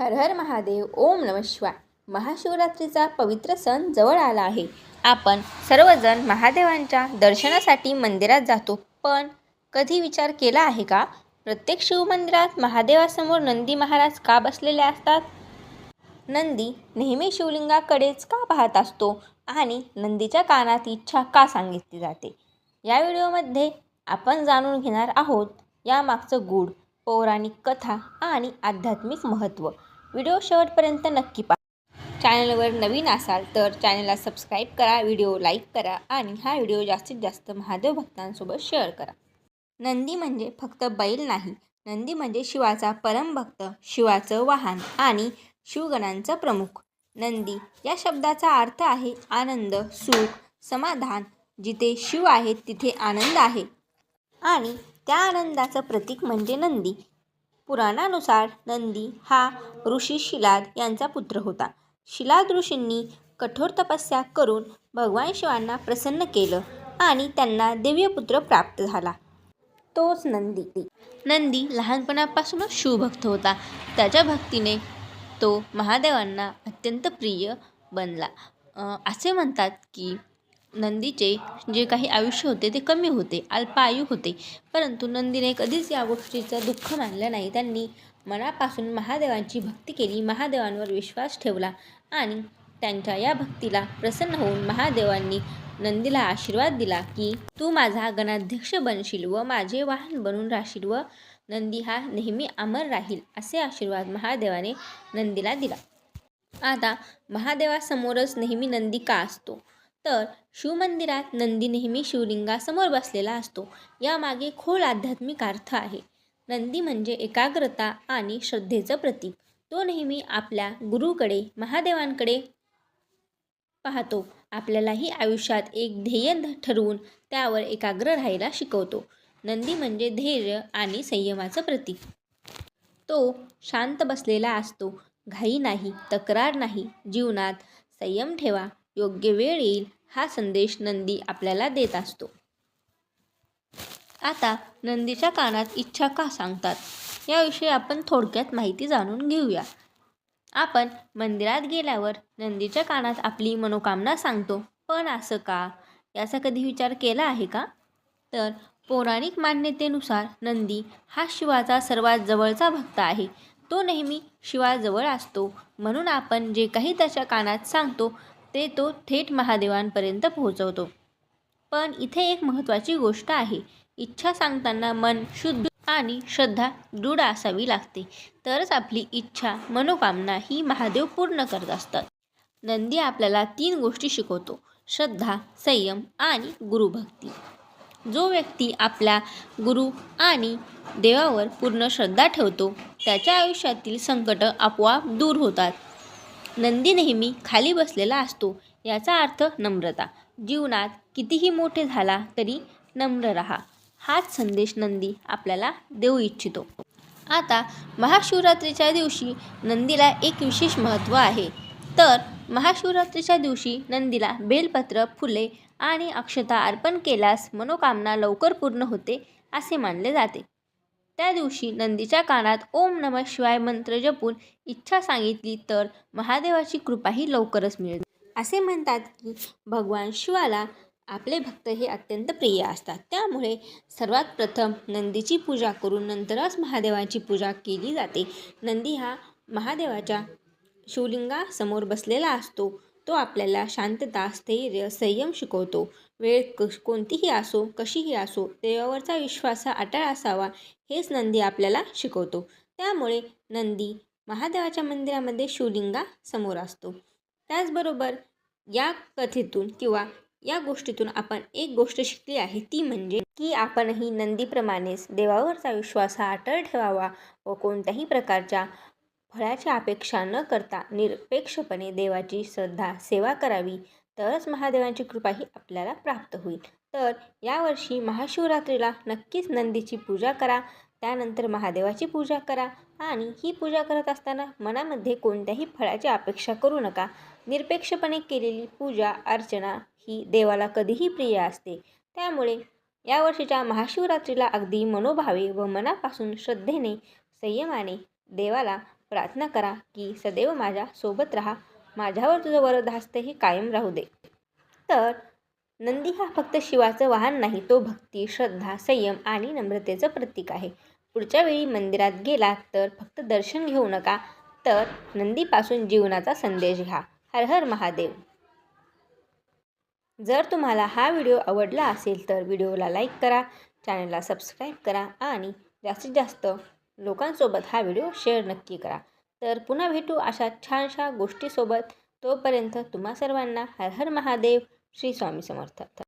हर हर महादेव. ओम नमः शिवाय. महाशिवरात्रीचा पवित्र सण जवळ आला आहे. आपण सर्वजण महादेवांच्या दर्शनासाठी मंदिरात जातो. पण कधी विचार केला आहे का, प्रत्येक शिवमंदिरात महादेवासमोर नंदी महाराज का बसलेले असतात? नंदी नेहमी शिवलिंगाकडेच का पाहत असतो आणि नंदीच्या कानात इच्छा का सांगितली जाते? या व्हिडिओमध्ये आपण जाणून घेणार आहोत यामागचं गूढ पौराणिक कथा आणि आध्यात्मिक महत्त्व. व्हिडिओ शेवटपर्यंत नक्की पहा. चॅनलवर नवीन असाल तर चॅनलला सबस्क्राईब करा, व्हिडिओ लाईक करा आणि हा व्हिडिओ जास्तीत जास्त महादेव भक्तांसोबत शेअर करा. नंदी म्हणजे फक्त बैल नाही. नंदी म्हणजे शिवाचा परमभक्त, शिवाचं वाहन आणि शिवगणांचा प्रमुख. नंदी या शब्दाचा अर्थ आहे आनंद, सुख, समाधान. जिथे शिव आहेत तिथे आनंद आहे आणि त्या आनंदाचं प्रतीक म्हणजे नंदी. पुराणानुसार नंदी हा ऋषी शिलाद यांचा पुत्र होता. शिलाद ऋषींनी कठोर तपस्या करून भगवान शिवांना प्रसन्न केलं आणि त्यांना दिव्य पुत्र प्राप्त झाला, तोच नंदी. नंदी लहानपणापासूनच शिवभक्त होता. त्याच्या भक्तीने तो महादेवांना अत्यंत प्रिय बनला. असे म्हणतात की नंदीचे जे काही आयुष्य होते ते कमी होते, अल्पायू होते. परंतु नंदीने कधीच या गोष्टीचं दुःख मानलं नाही. त्यांनी मनापासून महादेवांची भक्ती केली, महादेवांवर विश्वास ठेवला आणि त्यांच्या या भक्तीला प्रसन्न होऊन महादेवांनी नंदीला आशीर्वाद दिला की तू माझा गणाध्यक्ष बनशील व माझे वाहन बनून राहशील व नंदी हा नेहमी अमर राहील, असे आशीर्वाद महादेवाने नंदीला दिला. आता महादेवासमोरच नेहमी नंदी का असतो? तर शिवमंदिरात नंदी नेहमी शिवलिंगासमोर बसलेला असतो. यामागे खोल आध्यात्मिक अर्थ आहे. नंदी म्हणजे एकाग्रता आणि श्रद्धेचं प्रतीक. तो नेहमी आपल्या गुरुकडे, महादेवांकडे पाहतो. आपल्यालाही आयुष्यात एक ध्येय ठरवून त्यावर एकाग्र राहायला शिकवतो. नंदी म्हणजे धैर्य आणि संयमाचं प्रतीक. तो शांत बसलेला असतो. घाई नाही, तक्रार नाही. जीवनात संयम ठेवा, योग्य वेळ येईल, हा संदेश नंदी आपल्याला देत असतो. आता नंदीच्या कानात इच्छा का सांगतात याविषयी आपण थोडक्यात माहिती जाणून घेऊया. आपण मंदिरात गेल्यावर नंदीच्या कानात आपली मनोकामना सांगतो. पण असं का, याचा कधी विचार केला आहे का? तर पौराणिक मान्यतेनुसार नंदी हा शिवाचा सर्वात जवळचा भक्त आहे. तो नेहमी शिवाजवळ असतो. म्हणून आपण जे काही त्याच्या कानात सांगतो ते तो थेट महादेवांपर्यंत पोहोचवतो. पण इथे एक महत्त्वाची गोष्ट आहे. इच्छा सांगताना मन शुद्ध आणि श्रद्धा दृढ असावी लागते. तरच आपली इच्छा, मनोकामना ही महादेव पूर्ण करत असतात. नंदी आपल्याला 3 गोष्टी शिकवतो: श्रद्धा, संयम आणि गुरुभक्ती. जो व्यक्ती आपल्या गुरु आणि देवावर पूर्ण श्रद्धा ठेवतो त्याच्या आयुष्यातील संकट आपोआप दूर होतात. नंदी नेहमी खाली बसलेला असतो. याचा अर्थ नम्रता. जीवनात कितीही मोठे झाला तरी नम्र राहा, हाच संदेश नंदी आपल्याला देऊ इच्छितो. आता महाशिवरात्रीच्या दिवशी नंदीला एक विशेष महत्त्व आहे. तर महाशिवरात्रीच्या दिवशी नंदीला बेलपत्र, फुले आणि अक्षता अर्पण केल्यास मनोकामना लवकर पूर्ण होते असे मानले जाते. त्या दिवशी नंदीच्या कानात ओम नमः शिवाय मंत्र जपून इच्छा सांगितली तर महादेवाची कृपाही लवकरच मिळते. असे म्हणतात की भगवान शिवाला आपले भक्त हे अत्यंत प्रिय असतात. त्यामुळे सर्वात प्रथम नंदीची पूजा करून नंतरच महादेवांची पूजा केली जाते. नंदी हा महादेवाच्या शिवलिंगासमोर बसलेला असतो. तो आपल्याला शांतता, स्थैर्य, संयम शिकवतो. वेळ कोणतीही असो, कशीही असो, देवावरचा विश्वास हा अटळ असावा, हेच नंदी आपल्याला शिकवतो. त्यामुळे नंदी महादेवाच्या मंदिरामध्ये शिवलिंगासमोर असतो. त्याचबरोबर या कथेतून किंवा या गोष्टीतून आपण एक गोष्ट शिकली आहे, ती म्हणजे की आपणही नंदीप्रमाणेच देवावरचा विश्वास हा अटळ ठेवावा व कोणत्याही प्रकारच्या फळाची अपेक्षा न करता निरपेक्षपणे देवाची श्रद्धा सेवा करावी. तरच महादेवांची कृपाही आपल्याला प्राप्त होईल. तर यावर्षी महाशिवरात्रीला नक्कीच नंदीची पूजा करा, त्यानंतर महादेवाची पूजा करा आणि ही पूजा करत असताना मनामध्ये कोणत्याही फळाची अपेक्षा करू नका. निरपेक्षपणे केलेली पूजा अर्चना ही देवाला कधीही प्रिय असते. त्यामुळे यावर्षीच्या महाशिवरात्रीला अगदी मनोभावे व मनापासून श्रद्धेने, संयमाने देवाला प्रार्थना करा की सदैव माझ्या सोबत राहा, माझ्यावर तुझं वरदहस्त हे कायम राहू दे. तर नंदी हा फक्त शिवाचं वाहन नाही, तो भक्ती, श्रद्धा, संयम आणि नम्रतेचं प्रतीक आहे. पुढच्या वेळी मंदिरात गेलात तर फक्त दर्शन घेऊ नका, तर नंदीपासून जीवनाचा संदेश घ्या. हर हर महादेव. जर तुम्हाला हा व्हिडिओ आवडला असेल तर व्हिडिओला लाईक करा, चॅनलला सबस्क्राईब करा आणि जास्तीत जास्त लोकांसोबत हा व्हिडिओ शेअर नक्की करा. तर पुन्हा भेटू अशा छानशा गोष्टीसोबत. तोपर्यंत तुम्हा सर्वांना हर हर महादेव. श्री स्वामी समर्थ.